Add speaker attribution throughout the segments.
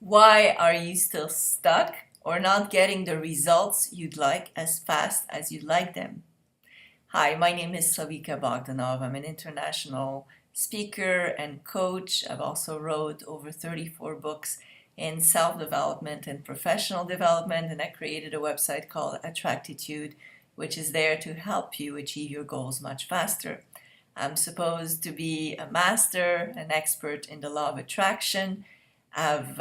Speaker 1: Why are you still stuck or not getting the results you'd like as fast as you'd like them? Hi, my name is Slavika Bogdanov. I'm an international speaker and coach. I've also wrote over 34 books in self-development and professional development, and I created a website called Attractitude, which is there to help you achieve your goals much faster. I'm supposed to be a master, an expert in the law of attraction. I've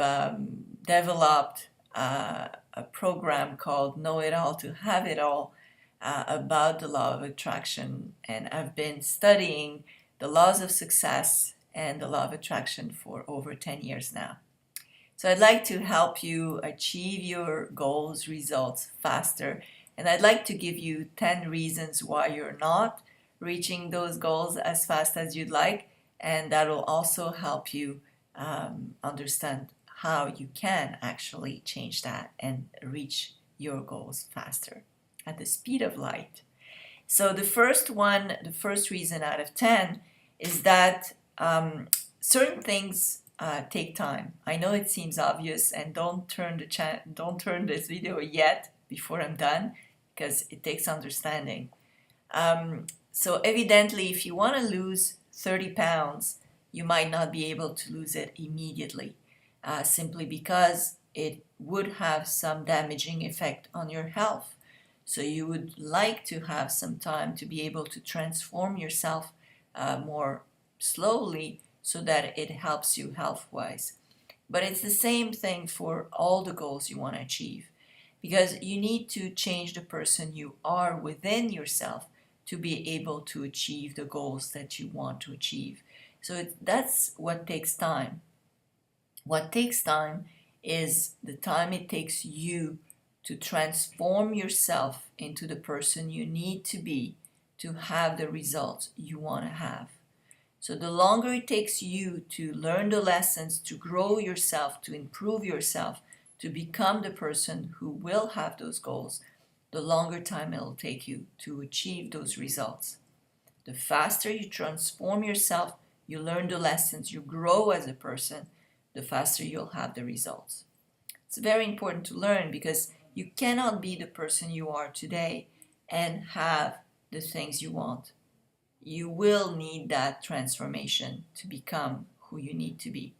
Speaker 1: developed a program called Know It All to Have It All about the law of attraction, and I've been studying the laws of success and the law of attraction for over 10 years now. So I'd like to help you achieve your goals, results faster, and I'd like to give you 10 reasons why you're not reaching those goals as fast as you'd like, and that will also help you understand how you can actually change that and reach your goals faster at the speed of light. So the first reason out of 10 is that certain things take time. I know it seems obvious, and don't turn this video yet before I'm done, because it takes understanding. So evidently, if you want to lose 30 pounds, you might not be able to lose it immediately, simply because it would have some damaging effect on your health. So you would like to have some time to be able to transform yourself more slowly so that it helps you health-wise. But it's the same thing for all the goals you want to achieve, because you need to change the person you are within yourself to be able to achieve the goals that you want to achieve. So that's what takes time. What takes time is the time it takes you to transform yourself into the person you need to be to have the results you want to have. So the longer it takes you to learn the lessons, to grow yourself, to improve yourself, to become the person who will have those goals, the longer time it'll take you to achieve those results. The faster you transform yourself, you learn the lessons, you grow as a person, the faster you'll have the results. It's very important to learn, because you cannot be the person you are today and have the things you want. You will need that transformation to become who you need to be.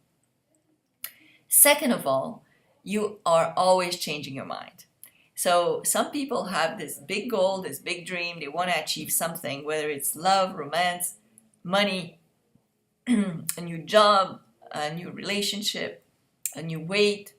Speaker 1: Second of all, you are always changing your mind. So some people have this big goal, this big dream, they want to achieve something, whether it's love, romance, money, a new job, a new relationship, a new weight,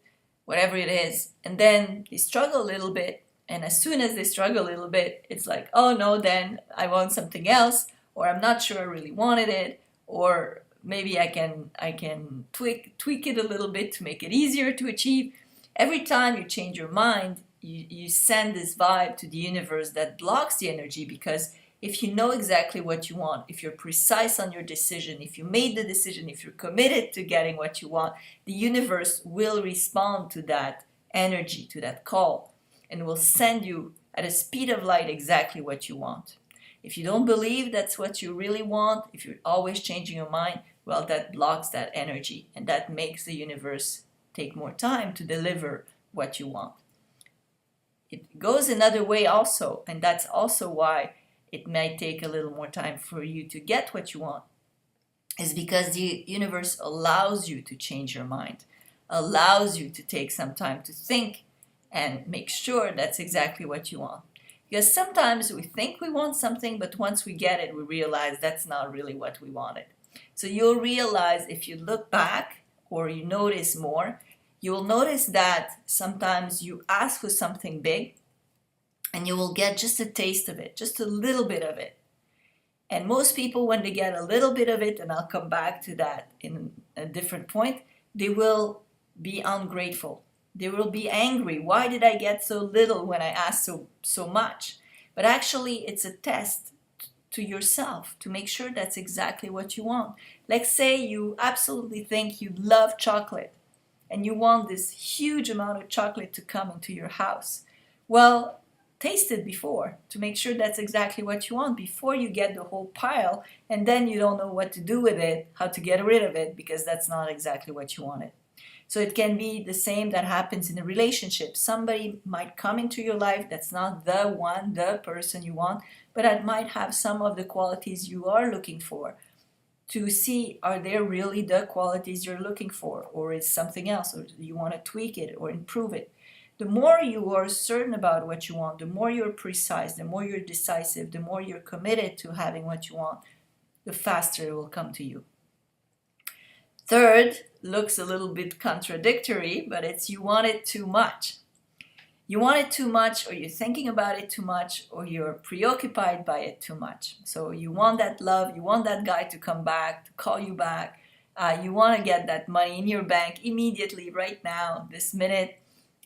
Speaker 1: whatever it is, and then they struggle a little bit, and as soon as they struggle a little bit, it's like, oh no, then I want something else, or I'm not sure I really wanted it, or maybe I can tweak it a little bit to make it easier to achieve. Every time you change your mind, you send this vibe to the universe that blocks the energy, because if you know exactly what you want, if you're precise on your decision, if you made the decision, if you're committed to getting what you want, the universe will respond to that energy, to that call, and will send you at a speed of light exactly what you want. If you don't believe that's what you really want, if you're always changing your mind, well, that blocks that energy, and that makes the universe take more time to deliver what you want. It goes another way also, and that's also why it might take a little more time for you to get what you want, is because the universe allows you to change your mind, allows you to take some time to think and make sure that's exactly what you want. Because sometimes we think we want something, but once we get it, we realize that's not really what we wanted. So you'll realize, if you look back or you notice more, you'll notice that sometimes you ask for something big, and you will get just a taste of it, just a little bit of it. And most people, when they get a little bit of it, and I'll come back to that in a different point, they will be ungrateful. They will be angry. Why did I get so little when I asked so much? But actually, it's a test to yourself to make sure that's exactly what you want. Let's say you absolutely think you love chocolate, and you want this huge amount of chocolate to come into your house. Well, taste it before to make sure that's exactly what you want before you get the whole pile, and then you don't know what to do with it, how to get rid of it, because that's not exactly what you wanted. So it can be the same that happens in a relationship. Somebody might come into your life that's not the one, the person you want, but that might have some of the qualities you are looking for. To see, are they really the qualities you're looking for, or is something else, or do you want to tweak it or improve it? The more you are certain about what you want, the more you're precise, the more you're decisive, the more you're committed to having what you want, the faster it will come to you. Third, looks a little bit contradictory, but it's you want it too much. You want it too much, or you're thinking about it too much, or you're preoccupied by it too much. So you want that love, you want that guy to come back, to call you back. You want to get that money in your bank immediately, right now, this minute.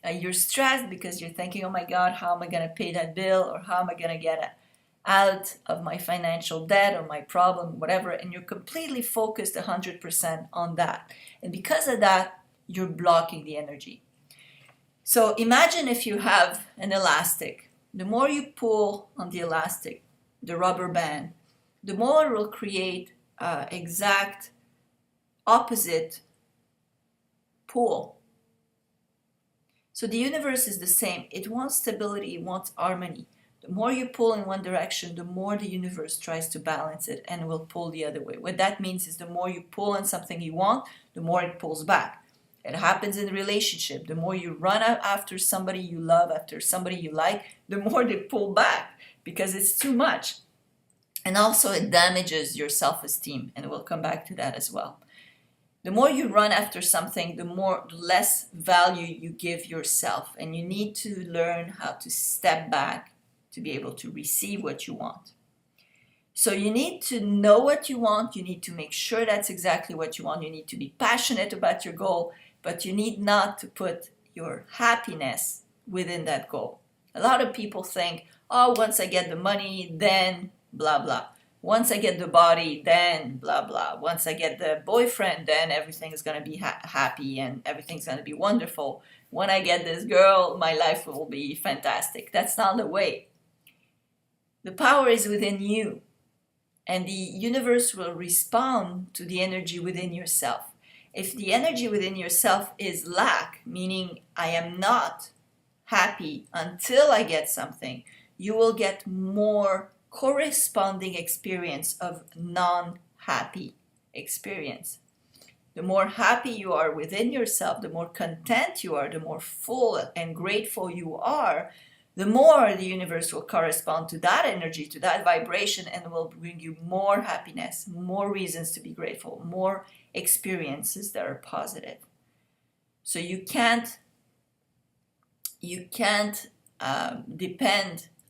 Speaker 1: You're stressed because you're thinking, oh my God, how am I going to pay that bill? Or how am I going to get out of my financial debt or my problem, whatever. And you're completely focused 100% on that. And because of that, you're blocking the energy. So imagine if you have an elastic. The more you pull on the elastic, the rubber band, the more it will create exact opposite pull. So the universe is the same. It wants stability, it wants harmony. The more you pull in one direction, the more the universe tries to balance it and will pull the other way. What that means is the more you pull on something you want, the more it pulls back. It happens in a relationship. The more you run after somebody you love, after somebody you like, the more they pull back because it's too much. And also it damages your self-esteem, and we'll come back to that as well. The more you run after something, the less value you give yourself, and you need to learn how to step back to be able to receive what you want. So you need to know what you want. You need to make sure that's exactly what you want. You need to be passionate about your goal, but you need not to put your happiness within that goal. A lot of people think, oh, once I get the money, then blah, blah. Once I get the body, then blah, blah. Once I get the boyfriend, then everything is going to be happy and everything's going to be wonderful. When I get this girl, my life will be fantastic. That's not the way. The power is within you, and the universe will respond to the energy within yourself. If the energy within yourself is lack, meaning I am not happy until I get something, you will get more corresponding experience of non-happy experience. The more happy you are within yourself, the more content you are, the more full and grateful you are, the more the universe will correspond to that energy, to that vibration, and will bring you more happiness, more reasons to be grateful, more experiences that are positive. So you can't depend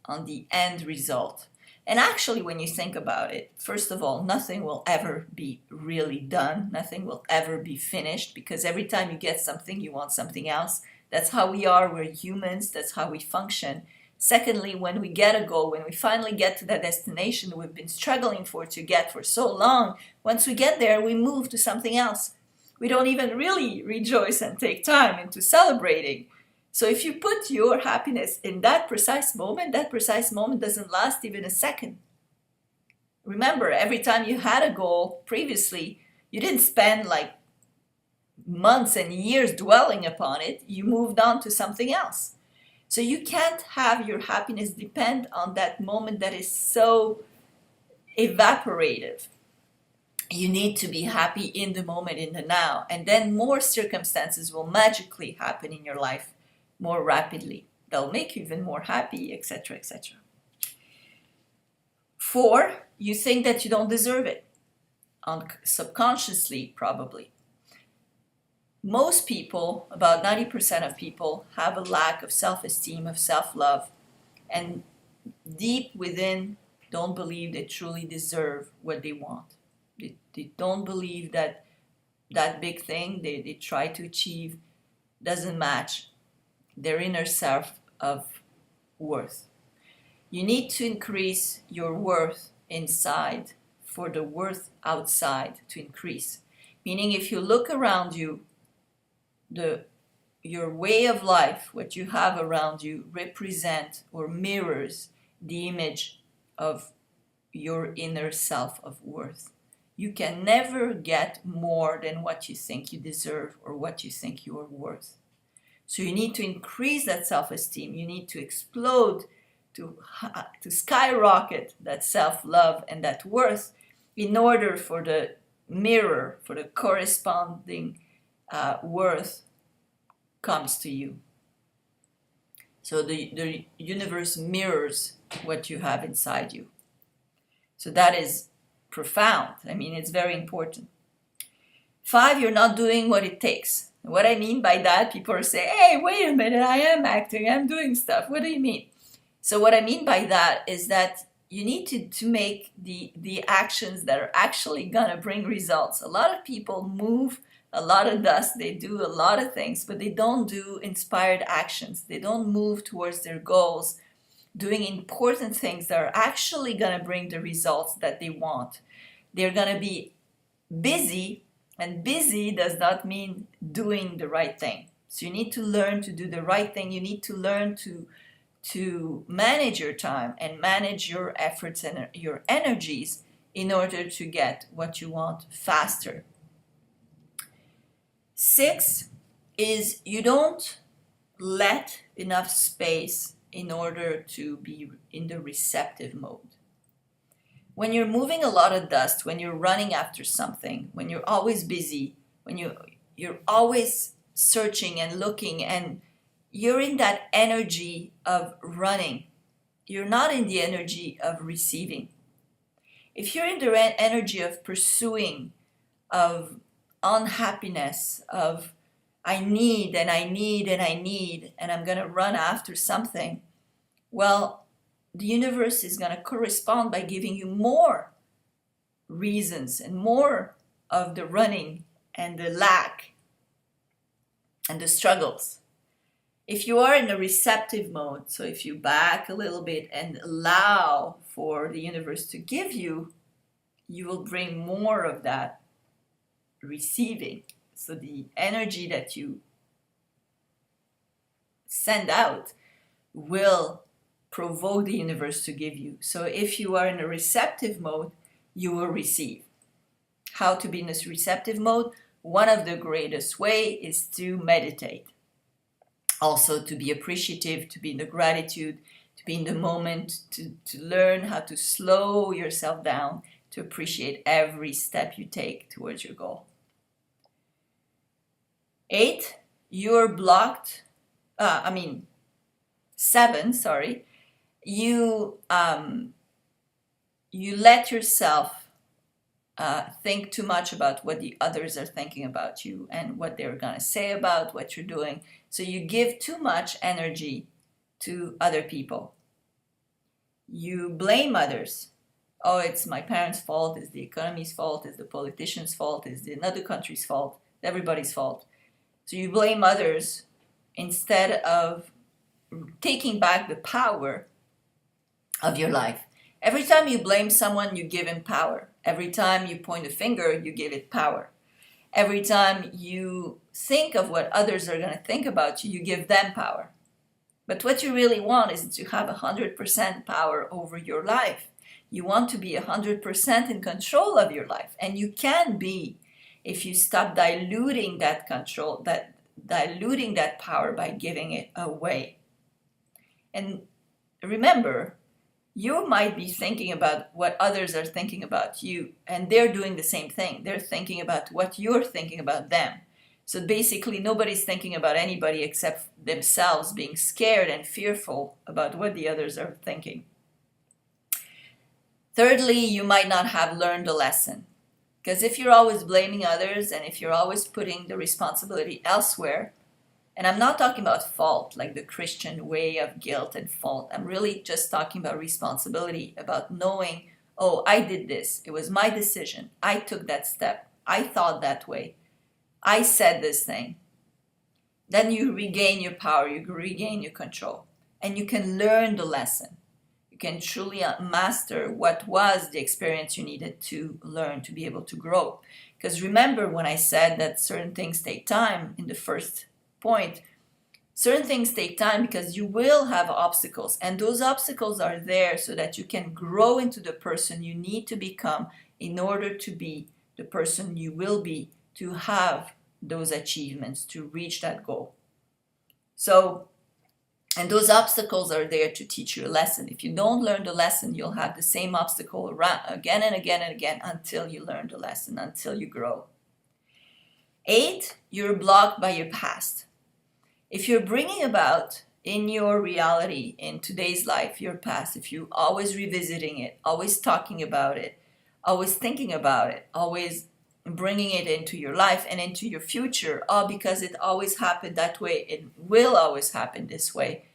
Speaker 1: on the end result. And actually, when you think about it, first of all, nothing will ever be really done. Nothing will ever be finished, because every time you get something, you want something else. That's how we are. We're humans. That's how we function. Secondly, when we get a goal, when we finally get to that destination we've been struggling to get for so long, once we get there, we move to something else. We don't even really rejoice and take time into celebrating. So if you put your happiness in that precise moment doesn't last even a second. Remember, every time you had a goal previously, you didn't spend like months and years dwelling upon it. You moved on to something else. So you can't have your happiness depend on that moment that is so evaporative. You need to be happy in the moment, in the now, and then more circumstances will magically happen in your life more rapidly. They'll make you even more happy, etc., etc. 4, you think that you don't deserve it. Subconsciously, probably. Most people, about 90% of people, have a lack of self-esteem, of self-love, and deep within don't believe they truly deserve what they want. They don't believe that that big thing they try to achieve doesn't match their inner self of worth. You need to increase your worth inside for the worth outside to increase. Meaning, if you look around you, your way of life, what you have around you, represent or mirrors the image of your inner self of worth. You can never get more than what you think you deserve or what you think you are worth. So you need to increase that self-esteem. You need to explode, to skyrocket that self-love and that worth in order for the mirror, for the corresponding worth comes to you. So the universe mirrors what you have inside you. So that is profound. I mean, it's very important. 5, you're not doing what it takes. What I mean by that, people are saying, hey, wait a minute, I am acting, I'm doing stuff. What do you mean? So what I mean by that is that you need to make the actions that are actually going to bring results. A lot of people move a lot of dust, they do a lot of things, but they don't do inspired actions. They don't move towards their goals, doing important things that are actually going to bring the results that they want. They're going to be busy, and busy does not mean doing the right thing. So you need to learn to do the right thing. You need to learn to manage your time and manage your efforts and your energies in order to get what you want faster. 6 is you don't let enough space in order to be in the receptive mode. When you're moving a lot of dust, when you're running after something, when you're always busy, when you're always searching and looking, and you're in that energy of running, you're not in the energy of receiving. If you're in the energy of pursuing, of unhappiness, of I need and I need and I need, and I'm going to run after something, well, the universe is going to correspond by giving you more reasons and more of the running and the lack and the struggles. If you are in a receptive mode, so if you back a little bit and allow for the universe to give you, you will bring more of that receiving. So the energy that you send out will provoke the universe to give you. So if you are in a receptive mode, you will receive. How to be in this receptive mode? One of the greatest ways is to meditate. Also to be appreciative, to be in the gratitude, to be in the moment, to learn how to slow yourself down, to appreciate every step you take towards your goal. 8, you're blocked, 7, sorry, you let yourself think too much about what the others are thinking about you and what they're going to say about what you're doing. So you give too much energy to other people. You blame others. Oh, it's my parents' fault, it's the economy's fault, it's the politician's fault, it's another country's fault, everybody's fault. So you blame others instead of taking back the power of your life. Every time you blame someone, you give him power. Every time you point a finger, you give it power. Every time you think of what others are going to think about you, you give them power. But what you really want is to have 100% power over your life. You want to be 100% in control of your life. And you can be if you stop diluting that control, diluting that power by giving it away. And remember, you might be thinking about what others are thinking about you, and they're doing the same thing. They're thinking about what you're thinking about them. So basically, nobody's thinking about anybody except themselves, being scared and fearful about what the others are thinking. Thirdly, you might not have learned a lesson. Because if you're always blaming others and if you're always putting the responsibility elsewhere, and I'm not talking about fault, like the Christian way of guilt and fault. I'm really just talking about responsibility, about knowing, oh, I did this. It was my decision. I took that step. I thought that way. I said this thing. Then you regain your power. You regain your control. And you can learn the lesson. You can truly master what was the experience you needed to learn to be able to grow. Because remember when I said that certain things take time in the first point, certain things take time because you will have obstacles, and those obstacles are there so that you can grow into the person you need to become in order to be the person you will be, to have those achievements, to reach that goal. So, and those obstacles are there to teach you a lesson. If you don't learn the lesson, you'll have the same obstacle around again and again and again until you learn the lesson, until you grow. 8, you're blocked by your past. If you're bringing about in your reality, in today's life, your past, if you're always revisiting it, always talking about it, always thinking about it, always bringing it into your life and into your future, all because it always happened that way, it will always happen this way,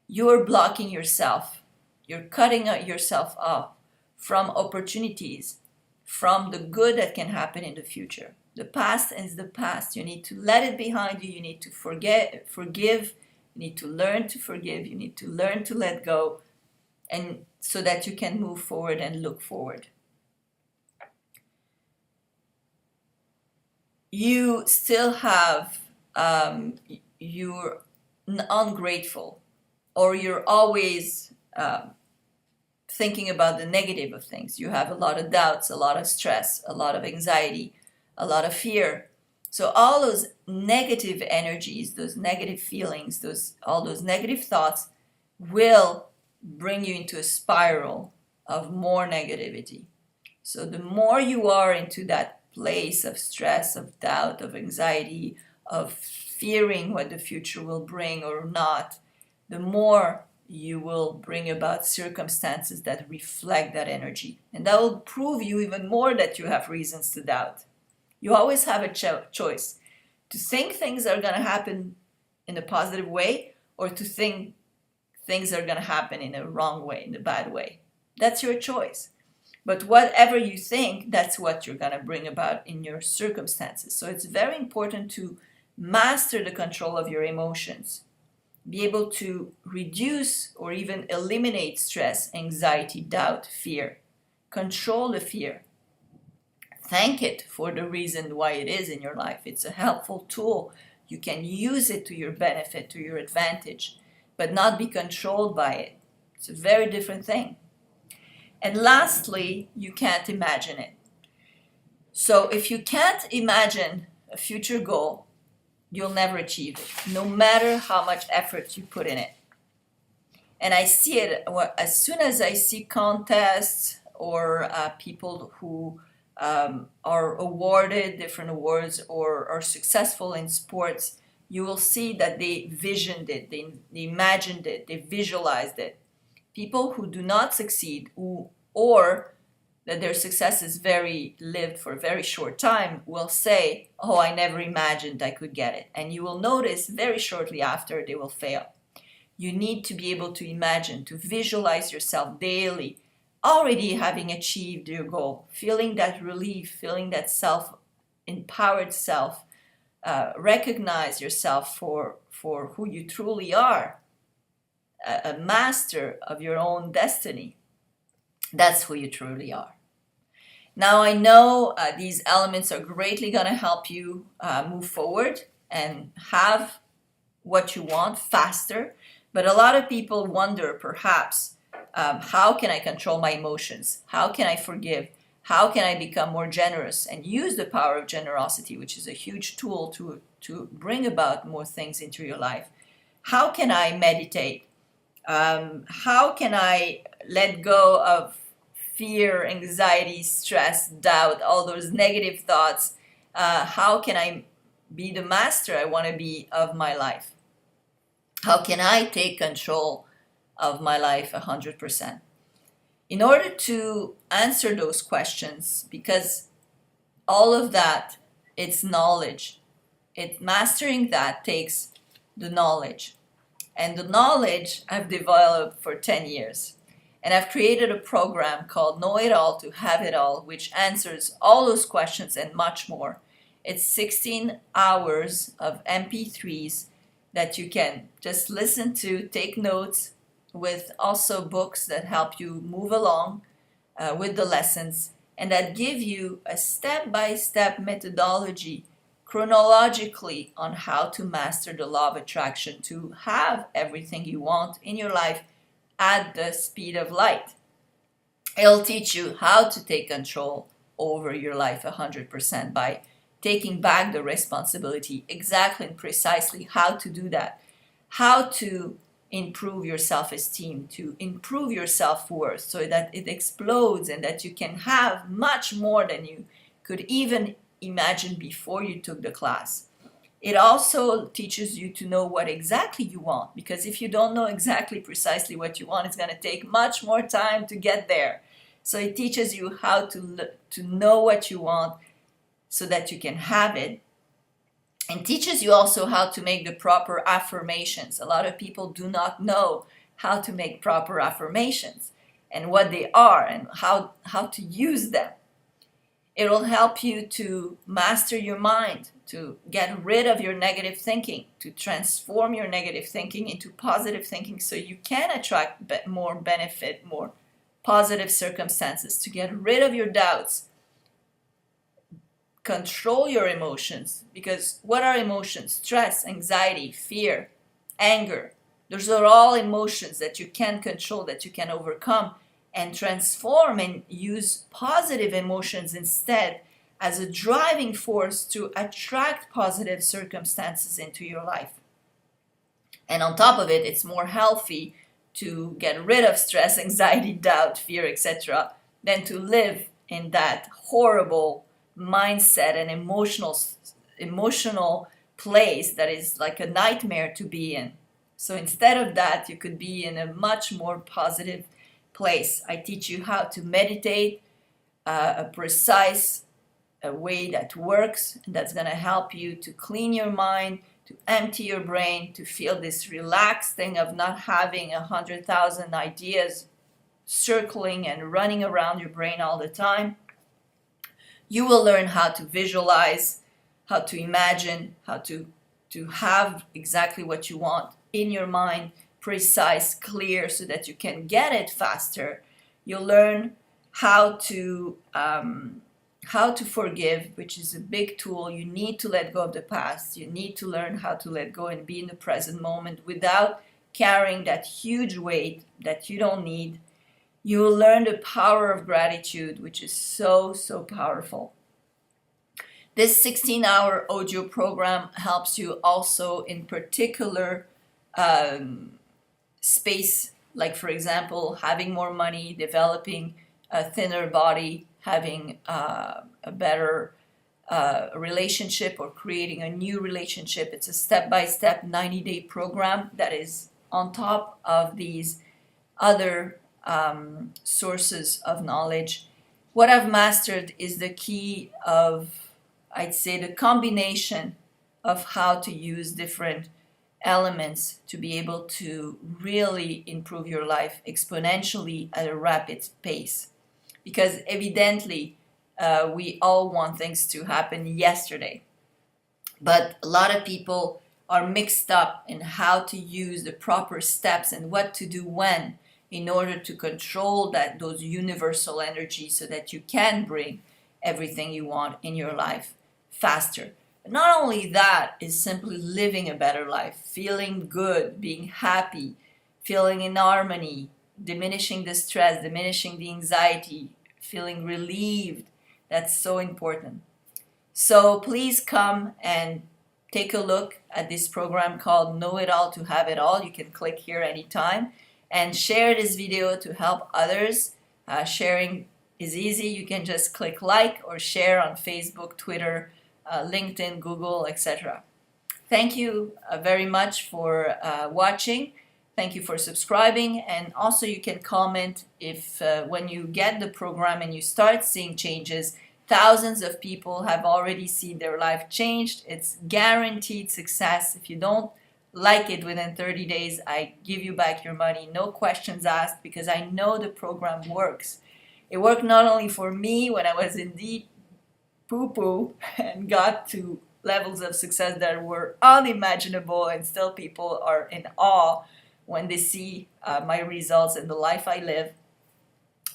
Speaker 1: you're blocking yourself. You're cutting yourself off from opportunities, from the good that can happen in the future. The past is the past. You need to let it behind you. You need to forgive. You need to learn to forgive. You need to learn to let go, and so that you can move forward and look forward. You still have, you're ungrateful, or you're always thinking about the negative of things. You have a lot of doubts, a lot of stress, a lot of anxiety, a lot of fear. So all those negative energies, those negative feelings, all those negative thoughts will bring you into a spiral of more negativity. So the more you are into that place of stress, of doubt, of anxiety, of fearing what the future will bring or not, the more you will bring about circumstances that reflect that energy. And that will prove you even more that you have reasons to doubt. You always have a choice to think things are going to happen in a positive way, or to think things are going to happen in a wrong way, in a bad way. That's your choice. But whatever you think, that's what you're going to bring about in your circumstances. So it's very important to master the control of your emotions. Be able to reduce or even eliminate stress, anxiety, doubt, fear. Control the fear. Thank it for the reason why it is in your life. It's a helpful tool. You can use it to your benefit, to your advantage, but not be controlled by it. It's a very different thing. And lastly, you can't imagine it. So if you can't imagine a future goal, you'll never achieve it, no matter how much effort you put in it. And I see it as soon as I see contests or people who are awarded different awards or are successful in sports, you will see that they visioned it, they imagined it, they visualized it. People who do not succeed, or that their success is lived for a very short time, will say, oh, I never imagined I could get it. And you will notice very shortly after they will fail. You need to be able to imagine, to visualize yourself daily, already having achieved your goal, feeling that relief, feeling that empowered self, recognize yourself for who you truly are, a master of your own destiny. That's who you truly are. Now I know these elements are greatly going to help you move forward and have what you want faster. But a lot of people wonder, perhaps, how can I control my emotions? How can I forgive? How can I become more generous and use the power of generosity, which is a huge tool to bring about more things into your life? How can I meditate? How can I let go of fear, anxiety, stress, doubt, all those negative thoughts? How can I be the master I want to be of my life? How can I take control of my life 100%? In order to answer those questions, because all of that, it's knowledge. Mastering that takes the knowledge. And the knowledge I've developed for 10 years. And I've created a program called Know It All to Have It All, which answers all those questions and much more. It's 16 hours of MP3s that you can just listen to, take notes, with also books that help you move along with the lessons, and that give you a step-by-step methodology chronologically on how to master the law of attraction, to have everything you want in your life at the speed of light. It'll teach you how to take control over your life 100% by taking back the responsibility exactly and precisely how to do that, how to improve your self-esteem, to improve your self-worth so that it explodes and that you can have much more than you could even imagine before you took the class. It also teaches you to know what exactly you want, because if you don't know exactly precisely what you want, it's going to take much more time to get there. So it teaches you how to know what you want so that you can have it, and teaches you also how to make the proper affirmations. A lot of people do not know how to make proper affirmations and what they are and how to use them. It will help you to master your mind, to get rid of your negative thinking, to transform your negative thinking into positive thinking so you can attract more benefit, more positive circumstances, to get rid of your doubts. Control your emotions, because what are emotions? Stress, anxiety, fear, anger. Those are all emotions that you can control, that you can overcome and transform and use positive emotions instead as a driving force to attract positive circumstances into your life. And on top of it, it's more healthy to get rid of stress, anxiety, doubt, fear, etc., than to live in that horrible mindset and emotional place that is like a nightmare to be in. So instead of that, you could be in a much more positive place. I teach you how to meditate, a precise way that works, and that's going to help you to clean your mind, to empty your brain, to feel this relaxed thing of not having 100,000 ideas circling and running around your brain all the time. You will learn how to visualize, how to imagine, how to have exactly what you want in your mind, precise, clear, so that you can get it faster. You'll learn how to forgive, which is a big tool. You need to let go of the past. You need to learn how to let go and be in the present moment without carrying that huge weight that you don't need. You will learn the power of gratitude, which is so, so powerful. This 16-hour audio program helps you also in particular space, like for example, having more money, developing a thinner body, having a better relationship or creating a new relationship. It's a step-by-step 90-day program that is on top of these other sources of knowledge. What I've mastered is the key of, I'd say, the combination of how to use different elements to be able to really improve your life exponentially at a rapid pace. Because evidently, we all want things to happen yesterday. But a lot of people are mixed up in how to use the proper steps and what to do when, in order to control those universal energies so that you can bring everything you want in your life faster. Not only that, is simply living a better life, feeling good, being happy, feeling in harmony, diminishing the stress, diminishing the anxiety, feeling relieved. That's so important. So please come and take a look at this program called Know It All to Have It All. You can click here anytime and share this video to help others. Sharing is easy. You can just click like or share on Facebook, Twitter, LinkedIn, Google, etc. Thank you very much for watching. Thank you for subscribing, and also you can comment if when you get the program and you start seeing changes. Thousands of people have already seen their life changed. It's guaranteed success. If you don't like it within 30 days, I give you back your money, no questions asked, because I know the program works. It worked not only for me when I was in deep poo-poo and got to levels of success that were unimaginable, and still people are in awe when they see my results and the life I live,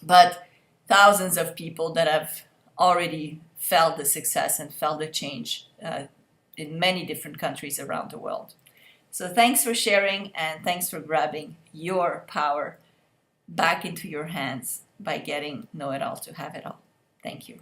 Speaker 1: but thousands of people that have already felt the success and felt the change in many different countries around the world. So thanks for sharing, and thanks for grabbing your power back into your hands by getting Know It All to Have It All. Thank you.